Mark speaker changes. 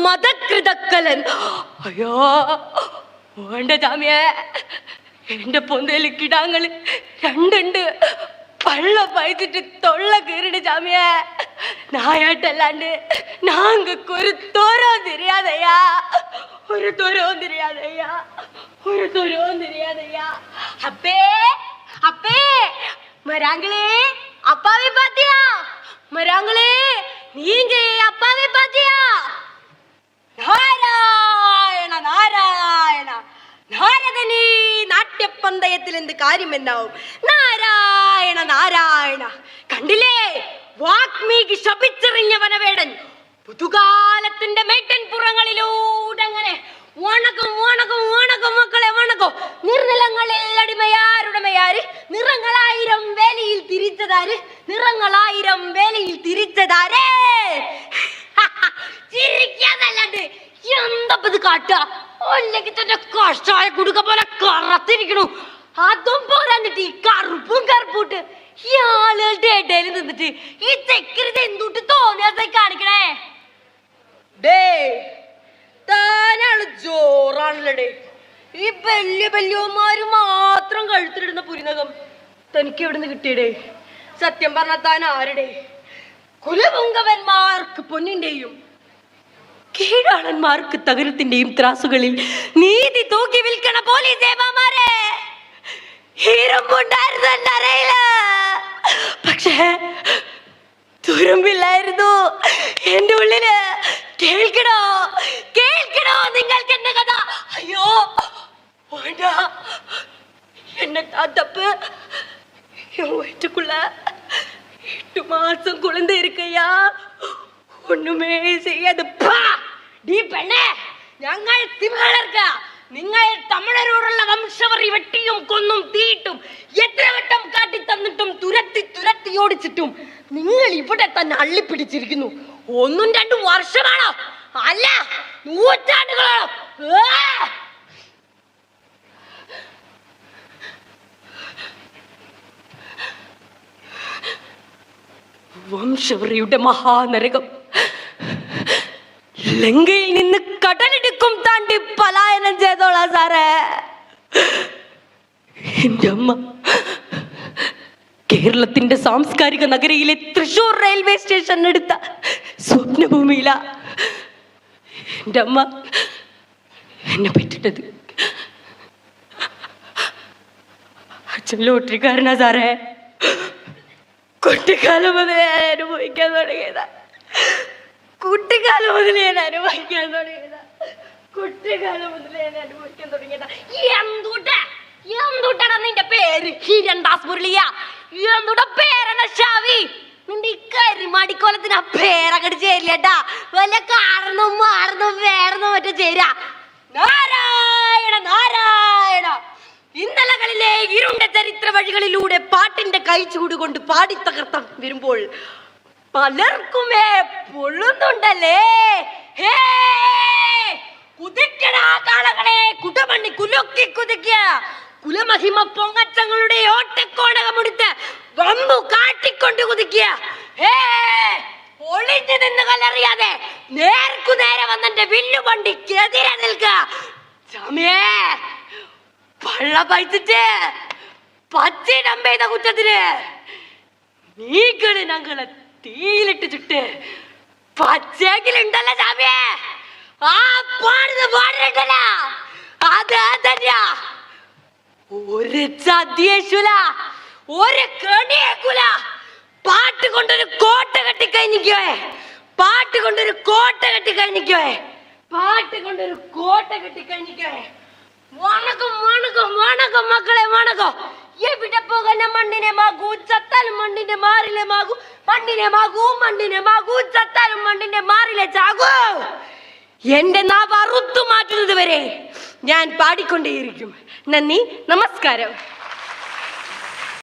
Speaker 1: മതകൃതക്കലൻ. അയ്യോ വേണ്ട ജാമ്യേ, എന്റെ പൊന്തയില് കിടാങ്ങള് രണ്ടുണ്ട്. പള്ള പയച്ചിട്ട് തൊള്ള കീറിട് ജാമ്യേ. നായാട്ടല്ലാണ്ട് നാങ്ങൾക്ക് ഒരു തോരവും തിരിയാതയ്യാ, ഒരു തോരവും തിരിയാതയ്യാ, ഒരു തോരവും തിരിയാതയ്യാ. അപ്പേ അപ്പേ മരാങ്ങളே அப்பாவை பாத்தியா? மராங்களே நீங்க அப்பாவை பாத்தியா? നാരായണ നാരായണ. നാരദനീ നാട്യപന്തയത്തിൽ എന്ത് കാര്യം എന്നാവും? നാരായണ നാരായണ. കണ്ടില്ലേ, വാഗ്മീകി ശപിച്ചെറിഞ്ഞ വനവേടൻ പുതുകാലത്തിന്റെ മേട്ടൻ പുറങ്ങളിലൂടെ അങ്ങനെ വണക്കം വണക്കം വണക്കം മക്കളെ വണക്കം. നിർനിലങ്ങളിൽ അടിമയാരുടമയാര്, നിറങ്ങളായിരം വേലിയിൽ തിരിച്ചതാര്, നിറങ്ങളായിരം വേലിയിൽ തിരിച്ചതാരേ. ചിരിക്കാന്നല്ലാണ്ട് എന്തപ്പത് കാട്ടുക? അല്ലെങ്കിൽ തന്നെ കഷായ കുടുക്ക പോലെ കറത്തിരിക്കണു. അതും പോരാഞ്ഞിട്ട് ഈ കറുപ്പും കറുപ്പൂട്ട് ഇയാളുടെ ഇടയിൽ നിന്നിട്ട് ഈ തെക്കരുത് എന്തുട്ട് തോന്നിയാ കാണിക്കണേ. ഡേ താനാണ് ജോറാണല്ലേ. ഈ വലിയ വല്യമാര് മാത്രം കഴുത്തിലിടുന്ന പുരിനകം തനിക്ക് എവിടെ നിന്ന് കിട്ടിയടേ? സത്യം പറഞ്ഞ താൻ ആരുടെ? കുലപുങ്കവന്മാർക്ക് പൊന്നിന്റെയും കീഴാളന്മാർക്ക് തകരത്തിന്റെയും ത്രാസുകളിൽ നീതി തൂക്കി വിൽക്കണ പോലീസ് സേവാമാരെ ഇരുമ്പുണ്ടായിരുന്നു എന്റെ അറയില്. പക്ഷേ തുരുമ്പില്ലായിരുന്നു എന്റെ ഉള്ളില്. കേൾക്കണോ കേൾക്കണോ നിങ്ങൾക്ക് എന്റെ കഥ? അയ്യോ വേണ്ട, എന്നെ തപ്പ്. വയറ്റുക്കുള്ള 8 മാസം കുളന്ത ഇരിക്കയ്യാ, ഒന്നുമേ ചെയ്യാതെ. പെണ്ണേ, ഞങ്ങൾ തിമളർക്ക, നിങ്ങൾ തമിഴരോടുള്ള വംശവറി വെട്ടിയും കൊന്നും തീയിട്ടും എത്ര വട്ടം കാട്ടി തന്നിട്ടും തുരത്തി തുരത്തി ഓടിച്ചിട്ടും നിങ്ങൾ ഇവിടെ തന്നെ അള്ളിപ്പിടിച്ചിരിക്കുന്നു. 1-2 വർഷമാണോ? അല്ല, നൂറ്റാണ്ടുകളാണോ? വംശവറിയുടെ മഹാനരകം ലങ്കയിൽ നിന്ന് കടലിടുക്കും താണ്ടി പലായനം ചെയ്തോളാ സാറേ. എന്റെ അമ്മ കേരളത്തിന്റെ സാംസ്കാരിക നഗരിയിലെ തൃശൂർ റെയിൽവേ സ്റ്റേഷൻ എടുത്ത സ്വപ്നഭൂമിയില എന്റെ അമ്മ എന്നെ പറ്റിട്ടത്. അച്ഛൻ ലോട്ടറിക്കാരനാ സാറേ. കുട്ടിക്കാലം മുതലേ ഞാൻ അനുഭവിക്കാൻ തുടങ്ങിയതാ. കുട്ടിക്കാലം മുതലേ ഞാൻ അനുഭവിക്കാൻ തുടങ്ങിയതാ. കുട്ടിക്കാലം മുതലേ ഞാൻ അനുഭവിക്കാൻ തുടങ്ങിയതാ. എന്തുട്ടാണ് നിന്റെ പേര്? ഹിരൺദാസ് മുരളിയ. എന്തുട്ടാ പേരെന്ന ഷാവി? നിന്റെ ഈ കരിമാടിക്കോലത്തിന് ആ പേരങ്ങട് ചേരില്ലട്ടാ. വല്ല കാരണവും മാറുന്നു വേറെന്നോ മറ്റോ ചേരാ. നാരായണ നാരായണ. ഇന്നലകളിലെ ഇരുണ്ട ചരിത്ര വഴികളിലൂടെ പാട്ടിന്റെ കൈചൂട് കൊണ്ട് പാടിത്തകർത്തം വരുമ്പോൾ പലർക്കുമേ പൊള്ളുന്നുണ്ടല്ലേ. കുതിക്കടാ കാളകളെ, കുടമണ്ണി കുലുക്കി കുതിക്ക. കുലമഹിമ പൊങ്ങച്ചങ്ങളുടെ ഓട്ടക്കോണകമെടുത്ത് വമ്പു കാട്ടിക്കൊണ്ട് കുതിക്കുക. ഒളിഞ്ഞു നിന്ന് കലറിയാതെ നേർക്കു നേരെ വന്നെന്റെ വില്ലുവണ്ടിക്കെതിരെ നിൽക്കുക. സമയേ പള്ള പയച്ചിട്ട് പച്ചയിടം പെയ്ത കുറ്റത്തിന് നീകള് ഞങ്ങളെ തീയിലിട്ട് ചുട്ട് പച്ചേക്കിലുണ്ടല്ലോ ജാമ്യേ. ആ പാടുന്ന പാടുണ്ടല്ല, അത് തന്നെയാ. ഒരു ചതിയേശുല, ഒരു കണിയേക്കൂല. പാട്ട് കൊണ്ടൊരു കോട്ട കെട്ടിക്കഴിഞ്ഞിക്കോ, പാട്ട് കൊണ്ടൊരു കോട്ട കെട്ടിക്കഴിഞ്ഞിക്കോ, പാട്ട് കൊണ്ടൊരു കോട്ട കെട്ടിക്കഴിഞ്ഞിക്കോ. വണക്കം വണക്കം വണക്കം മക്കളെ വണക്കം. എവിടെ പോകുന്ന മണ്ണിനെ മാകൂ, ചത്താലും മണ്ണിന്റെ മാറിലെ മാകൂ, മണ്ണിനെ മാകൂ മണ്ണിനെ മാകൂ, ചത്താലും മണ്ണിന്റെ മാറിലെ ചാകൂ. എന്റെ നാവ് അറുത്തു മാറ്റുന്നത് വരെ ഞാൻ പാടിക്കൊണ്ടേയിരിക്കും. നന്ദി, നമസ്കാരം.